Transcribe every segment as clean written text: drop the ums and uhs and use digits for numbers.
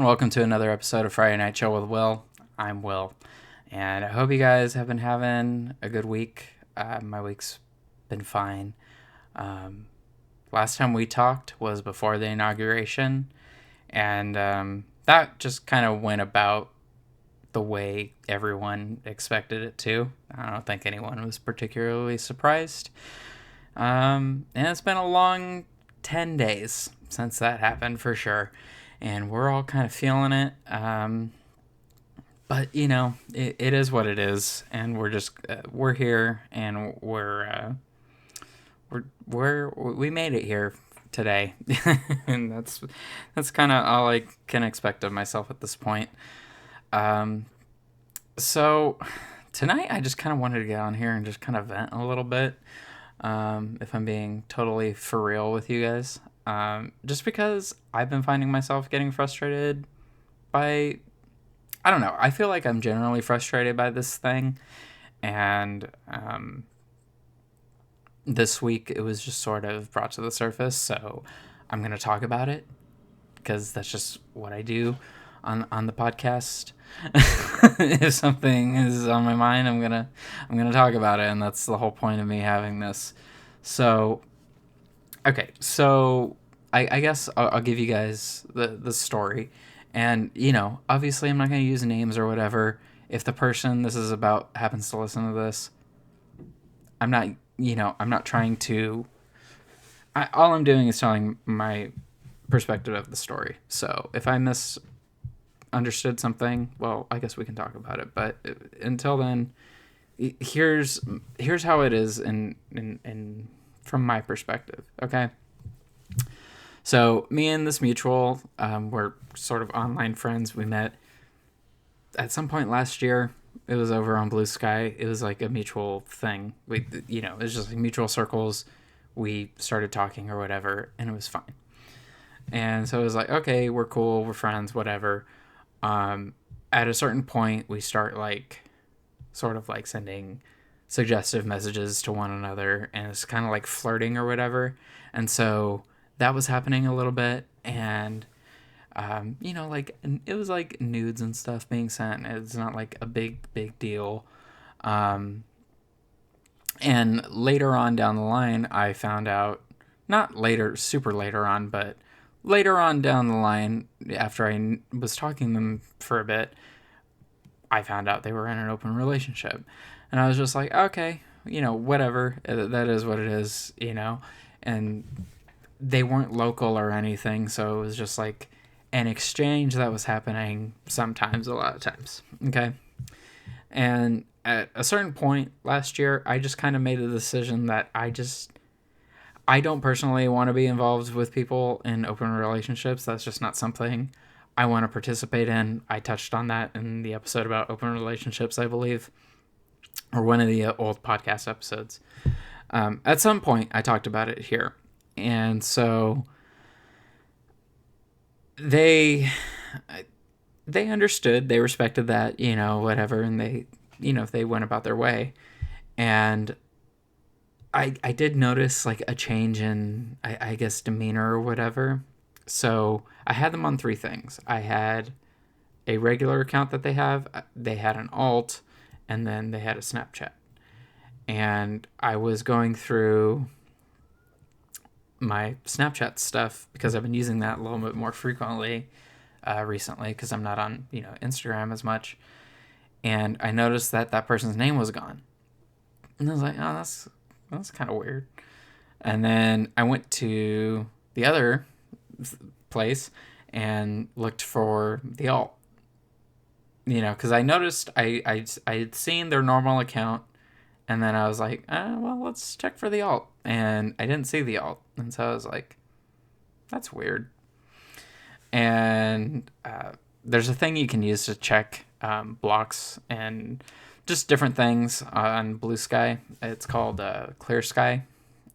welcome to another episode of Friday Night Chill with Will. I'm Will, and I hope you guys have been having a good week. My week's been fine. Last time we talked was before the inauguration, and that just kind of went about the way everyone expected it to. I don't think anyone was particularly surprised. And it's been a long 10 days since that happened for sure. And we're all kind of feeling it. But, you know, it is what it is. And we're just, we're here and we made it here today. And that's kind of all I can expect of myself at this point. So tonight I just kind of wanted to get on here and just kind of vent a little bit. If I'm being totally for real with you guys. Just because I've been finding myself getting frustrated by, I don't know, I feel like I'm generally frustrated by this thing, and this week it was just sort of brought to the surface, so I'm going to talk about it, because that's just what I do on the podcast. If something is on my mind, I'm gonna talk about it, and that's the whole point of me having this. So, okay, so I guess I'll give you guys the story, and you know, obviously, I'm not gonna use names or whatever. If the person this is about happens to listen to this, I'm not trying to. All I'm doing is telling my perspective of the story. So if I misunderstood something, well, I guess we can talk about it. But until then, here's how it is in from my perspective. Okay. So me and this mutual, we're sort of online friends. We met at some point last year. It was over on Blue Sky. It was like a mutual thing. It was just like mutual circles. We started talking or whatever, and it was fine. And so it was like, okay, we're cool, we're friends, whatever. At a certain point, we start like, sort of like sending suggestive messages to one another, and it's kind of like flirting or whatever. And so that was happening a little bit, and like it was like nudes and stuff being sent. It's not like a big deal. And later on down the line, I found out, not later, super later on, but later on down the line, after I was talking to them for a bit, I found out they were in an open relationship. And I was just like, okay, whatever. That is what it is, And they weren't local or anything, so it was just like an exchange that was happening sometimes, a lot of times. Okay? And at a certain point last year, I just kind of made a decision that I don't personally want to be involved with people in open relationships. That's just not something I want to participate in. I touched on that in the episode about open relationships, I believe, or one of the old podcast episodes. At some point, I talked about it here. And so they understood, they respected that, whatever, and they, if they went about their way. And I did notice like a change in, I guess, demeanor or whatever. So I had them on 3 things. I had a regular account that they had an alt, and then they had a Snapchat. And I was going through my Snapchat stuff because I've been using that a little bit more frequently recently because I'm not on, Instagram as much. And I noticed that person's name was gone. And I was like, oh, that's kind of weird. And then I went to the other place and looked for the alt. Because I noticed I had seen their normal account, and then I was like, well, let's check for the alt. And I didn't see the alt. And so I was like, that's weird. And there's a thing you can use to check blocks and just different things on Blue Sky. It's called Clear Sky.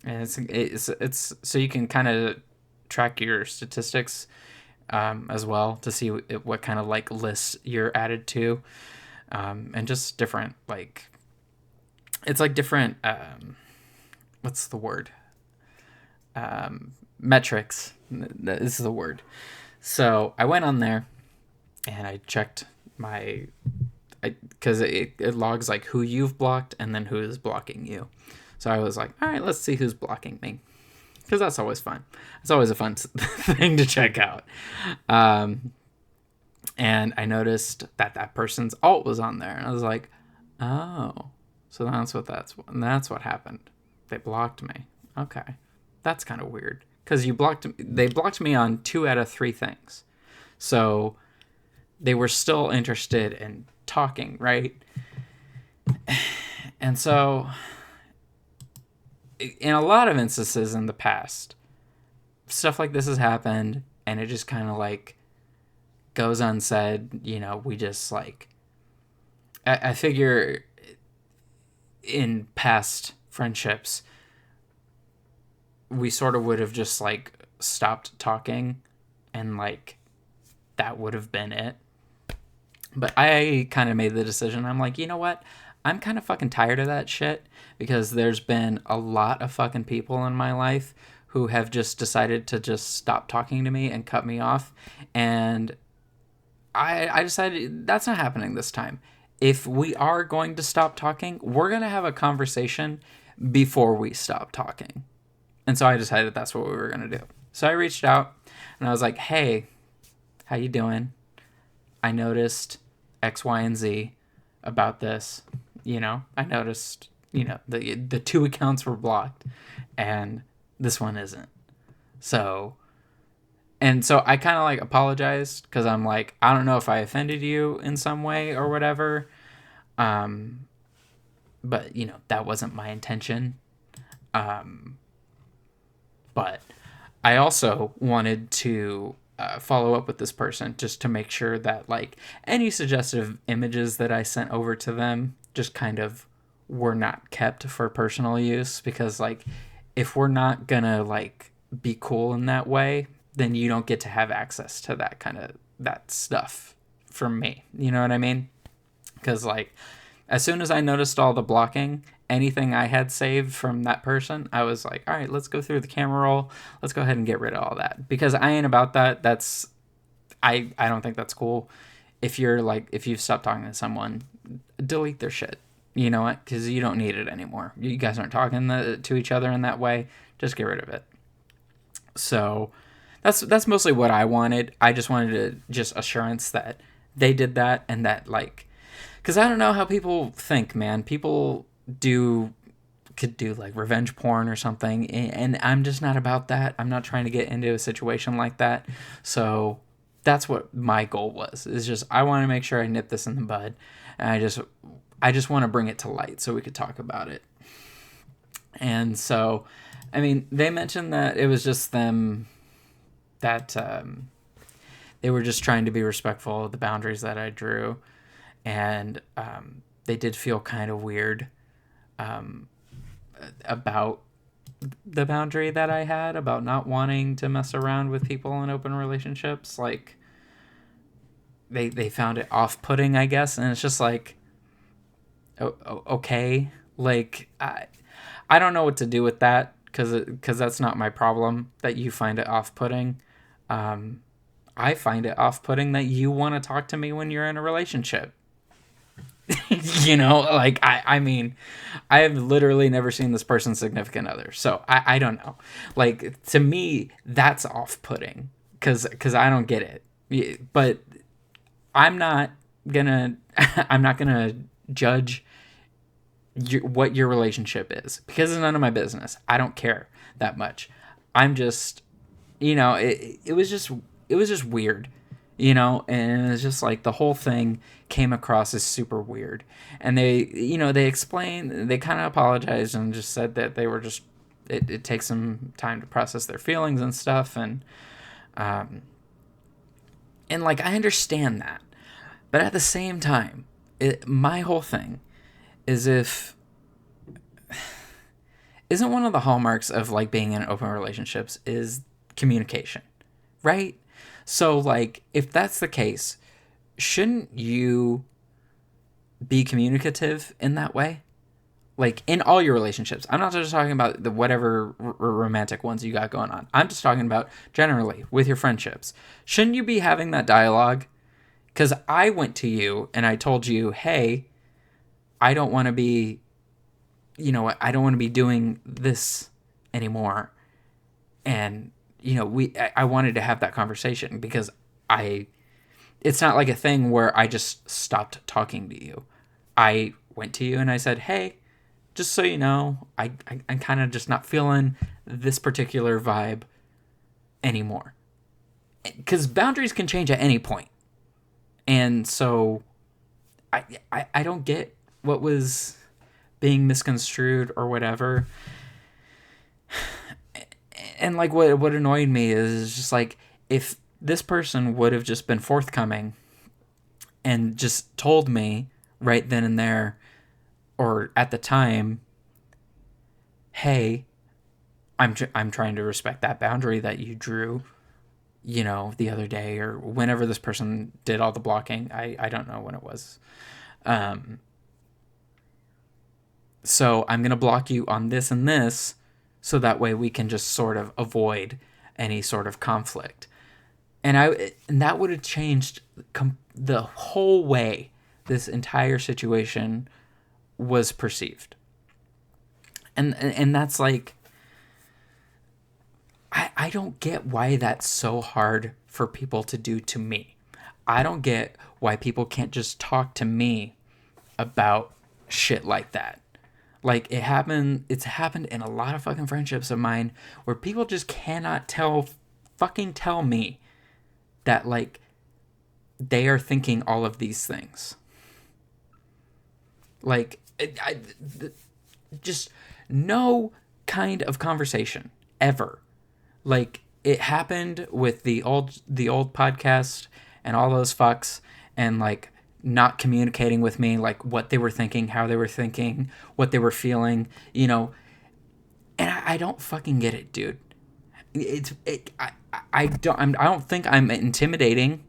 And it's so you can kind of track your statistics as well to see what kind of like lists you're added to, and just different like it's like different what's the word, metrics. This is the word. So I went on there and I checked my, because it logs like who you've blocked and then who is blocking you. So I was like, all right, let's see who's blocking me, because that's always fun. It's always a fun thing to check out. And I noticed that that person's alt was on there, and I was like, oh, so that's what happened. They blocked me. Okay, that's kind of weird, because they blocked me on 2 out of 3 things, so they were still interested in talking, right? And so, in a lot of instances in the past, stuff like this has happened, and it just kind of like goes unsaid. We just like, I figure in past friendships, we sort of would have just like stopped talking, and like that would have been it. But I kind of made the decision. I'm like, you know what? I'm kind of fucking tired of that shit, because there's been a lot of fucking people in my life who have just decided to just stop talking to me and cut me off. And I decided that's not happening this time. If we are going to stop talking, we're going to have a conversation before we stop talking. And so I decided that's what we were going to do. So I reached out and I was like, hey, how you doing? I noticed X, Y, and Z about this. I noticed, the 2 accounts were blocked and this one isn't. So I kind of like apologized, because I'm like, I don't know if I offended you in some way or whatever. But that wasn't my intention. But I also wanted to follow up with this person, just to make sure that like any suggestive images that I sent over to them just kind of were not kept for personal use, because like if we're not gonna like be cool in that way, then you don't get to have access to that stuff from me. You know what I mean? Because like as soon as I noticed all the blocking, anything I had saved from that person, I was like, all right, let's go through the camera roll. Let's go ahead and get rid of all that, because I ain't about that. I don't think that's cool. If you've stopped talking to someone, delete their shit. You know what? Because you don't need it anymore. You guys aren't talking to each other in that way. Just get rid of it. So that's mostly what I wanted. I just wanted just assurance that they did that, and that like, because I don't know how people think, man. People could do like revenge porn or something, and I'm just not about that. I'm not trying to get into a situation like that. So that's what my goal was. Is just I want to make sure I nip this in the bud, and I just want to bring it to light so we could talk about it. And so, I mean, they mentioned that it was just them, that they were just trying to be respectful of the boundaries that I drew, and they did feel kind of weird about the boundary that I had about not wanting to mess around with people in open relationships. Like they found it off-putting, I guess, and it's just like, okay, like I don't know what to do with that, because that's not my problem that you find it off-putting. I find it off-putting that you want to talk to me when you're in a relationship. Like I mean, I have literally never seen this person's significant other, so I don't know. Like, to me, that's off-putting, because I don't get it. But I'm not gonna judge what your relationship is, because it's none of my business. I don't care that much. I'm just, it was just weird, and it's just like the whole thing came across as super weird. And they explained, they kind of apologized and just said that they were just, it takes some time to process their feelings and stuff. And like, I understand that, but at the same time, my whole thing is, isn't one of the hallmarks of like being in open relationships is communication, right? So like, if that's the case, shouldn't you be communicative in that way? Like, in all your relationships. I'm not just talking about the whatever romantic ones you got going on. I'm just talking about generally with your friendships. Shouldn't you be having that dialogue? Because I went to you and I told you, hey, I don't want to be, I don't want to be doing this anymore. And, I wanted to have that conversation because it's not like a thing where I just stopped talking to you. I went to you and I said, hey, just so you know, I'm kind of just not feeling this particular vibe anymore. Because boundaries can change at any point. And so I don't get what was being misconstrued or whatever. And like what annoyed me is just like, if this person would have just been forthcoming and just told me right then and there or at the time, hey, I'm trying to respect that boundary that you drew, the other day or whenever this person did all the blocking. I don't know when it was. So I'm going to block you on this and this so that way we can just sort of avoid any sort of conflict. And that would have changed the whole way this entire situation was perceived. And that's like, I don't get why that's so hard for people to do to me. I don't get why people can't just talk to me about shit like that. Like, it's happened in a lot of fucking friendships of mine where people just cannot tell me that, like, they are thinking all of these things. Like, just no kind of conversation ever. Like, it happened with the old podcast and all those fucks, and like not communicating with me, like what they were thinking, how they were thinking, what they were feeling, and I don't fucking get it, dude. I don't think I'm intimidating.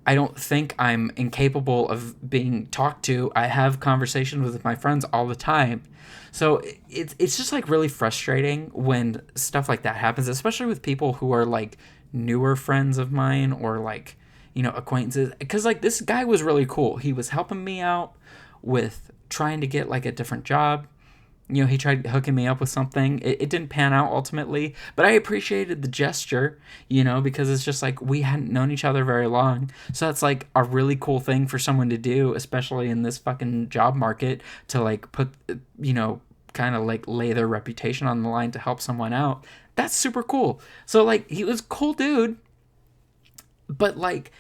I don't think I'm incapable of being talked to. I have conversations with my friends all the time. So it's just like really frustrating when stuff like that happens, especially with people who are like newer friends of mine or like, acquaintances. Because like this guy was really cool. He was helping me out with trying to get like a different job. He tried hooking me up with something. It didn't pan out ultimately, but I appreciated the gesture, because it's just like we hadn't known each other very long. So that's like a really cool thing for someone to do, especially in this fucking job market, to like put, kind of like lay their reputation on the line to help someone out. That's super cool. So like he was a cool dude, but like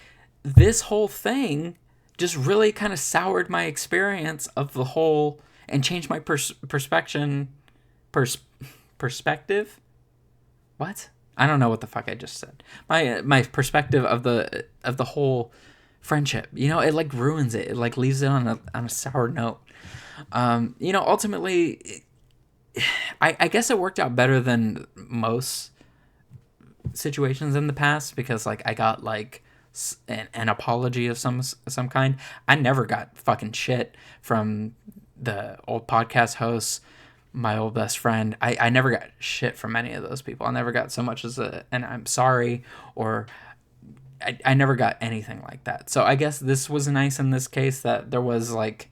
this whole thing just really kind of soured my experience of the whole and changed my perspective. What? I don't know what the fuck I just said. My perspective of the whole friendship. It like ruins it. It like leaves it on a sour note. Ultimately, I guess it worked out better than most situations in the past because like I got like an apology of some kind. I never got fucking shit from the old podcast hosts, my old best friend. I never got shit from any of those people. I never got so much as and I'm sorry, or I never got anything like that. So I guess this was nice in this case that there was like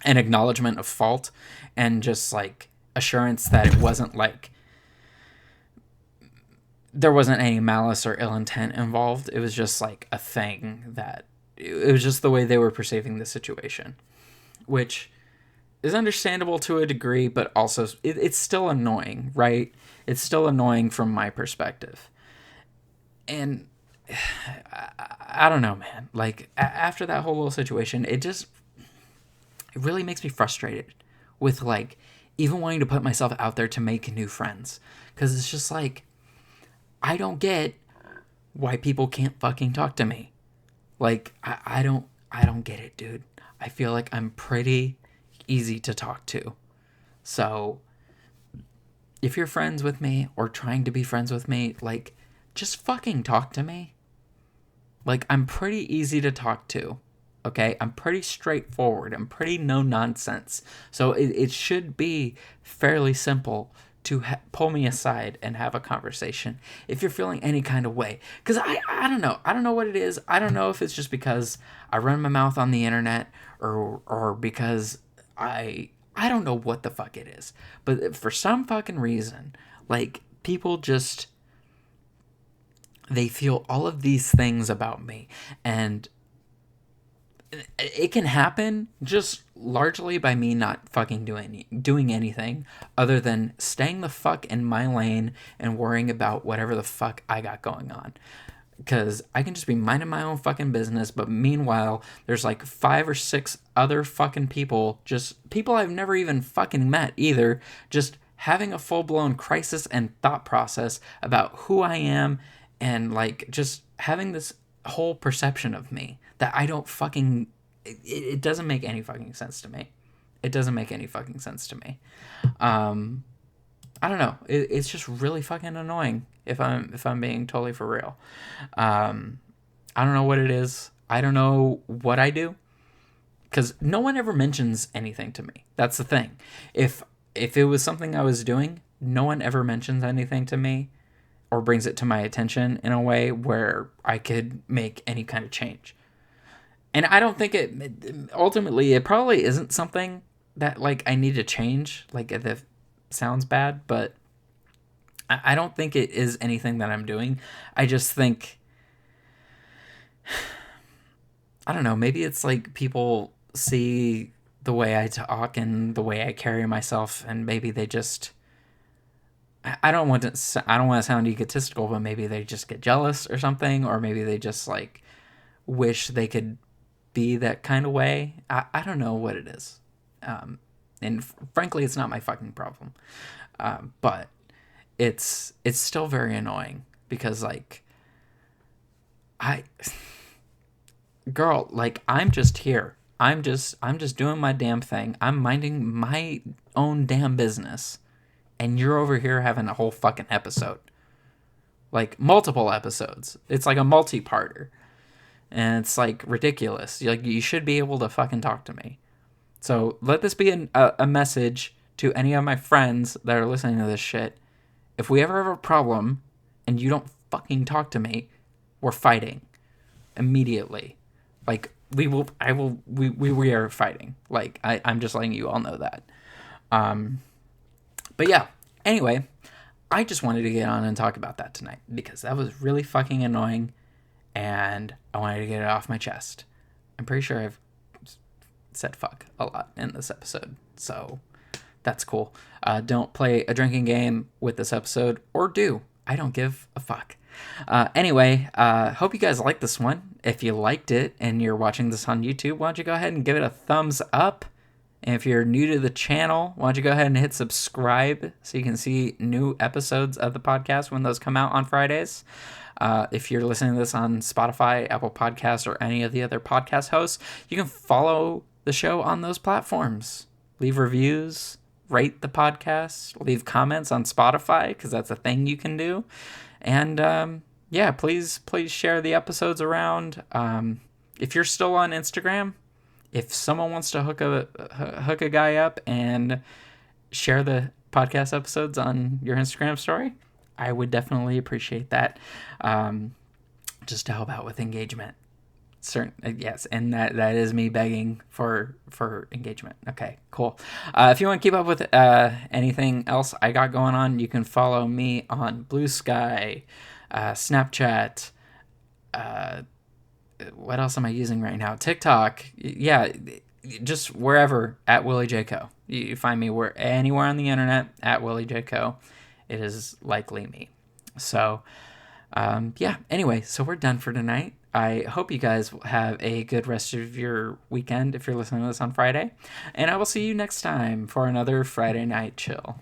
an acknowledgement of fault and just like assurance that it wasn't like there wasn't any malice or ill intent involved. It was just like a thing that it was just the way they were perceiving the situation, which is understandable to a degree, but also it's still annoying, right? It's still annoying from my perspective. And I don't know, man. Like, after that whole little situation, it really makes me frustrated with, like, even wanting to put myself out there to make new friends. Because it's just like, I don't get why people can't fucking talk to me. Like, I don't get it, dude. I feel like I'm pretty easy to talk to. So if you're friends with me or trying to be friends with me, like, just fucking talk to me. Like, I'm pretty easy to talk to. Okay? I'm pretty straightforward. I'm pretty no nonsense. So it should be fairly simple to pull me aside and have a conversation if you're feeling any kind of way. Because I don't know. I don't know what it is. I don't know if it's just because I run my mouth on the internet or because I don't know what the fuck it is. But for some fucking reason, like, people just, they feel all of these things about me. And it can happen just largely by me not fucking doing anything other than staying the fuck in my lane and worrying about whatever the fuck I got going on. Because I can just be minding my own fucking business, but meanwhile, there's like 5 or 6 other fucking people, just people I've never even fucking met either, just having a full-blown crisis and thought process about who I am, and like just having this whole perception of me that I don't fucking, it doesn't make any fucking sense to me. It doesn't make any fucking sense to me. I don't know. It's just really fucking annoying if I'm being totally for real. I don't know what it is. I don't know what I do, because no one ever mentions anything to me. That's the thing. If it was something I was doing, no one ever mentions anything to me or brings it to my attention in a way where I could make any kind of change. And I don't think ultimately, it probably isn't something that, like, I need to change. Like, that sounds bad, but I don't think it is anything that I'm doing. I just think, I don't know, maybe it's like people see the way I talk and the way I carry myself, and maybe they just, I don't want to sound egotistical, but maybe they just get jealous or something, or maybe they just like wish they could be that kind of way. I don't know what it is. And frankly, it's not my fucking problem. But it's still very annoying because, like, girl, like, I'm just here. I'm just doing my damn thing. I'm minding my own damn business. And you're over here having a whole fucking episode. Like, multiple episodes. It's like a multi-parter. And it's, like, ridiculous. Like, you should be able to fucking talk to me. So let this be a message to any of my friends that are listening to this shit. If we ever have a problem and you don't fucking talk to me, we're fighting immediately. Like, we are fighting. Like, I'm just letting you all know that. But yeah, anyway, I just wanted to get on and talk about that tonight because that was really fucking annoying and I wanted to get it off my chest. I'm pretty sure I've said fuck a lot in this episode, so that's cool. Don't play a drinking game with this episode, or do. I don't give a fuck. Anyway, hope you guys liked this one. If you liked it and you're watching this on YouTube, why don't you go ahead and give it a thumbs up? And if you're new to the channel, why don't you go ahead and hit subscribe so you can see new episodes of the podcast when those come out on Fridays. If you're listening to this on Spotify, Apple Podcasts, or any of the other podcast hosts, you can follow the show on those platforms. Leave reviews, rate the podcast, leave comments on Spotify, because that's a thing you can do. And yeah, please share the episodes around. If you're still on Instagram, if someone wants to hook a guy up and share the podcast episodes on your Instagram story, I would definitely appreciate that. Just to help out with engagement. Yes, and that is me begging for engagement. Okay, cool. If you want to keep up with anything else I got going on, you can follow me on Blue Sky, Snapchat. What else am I using right now? TikTok. Yeah, just wherever at Willie J. Co. You find me anywhere on the internet at Willie J. Co. It is likely me. So, yeah. Anyway, so we're done for tonight. I hope you guys have a good rest of your weekend if you're listening to this on Friday. And I will see you next time for another Friday Night Chill.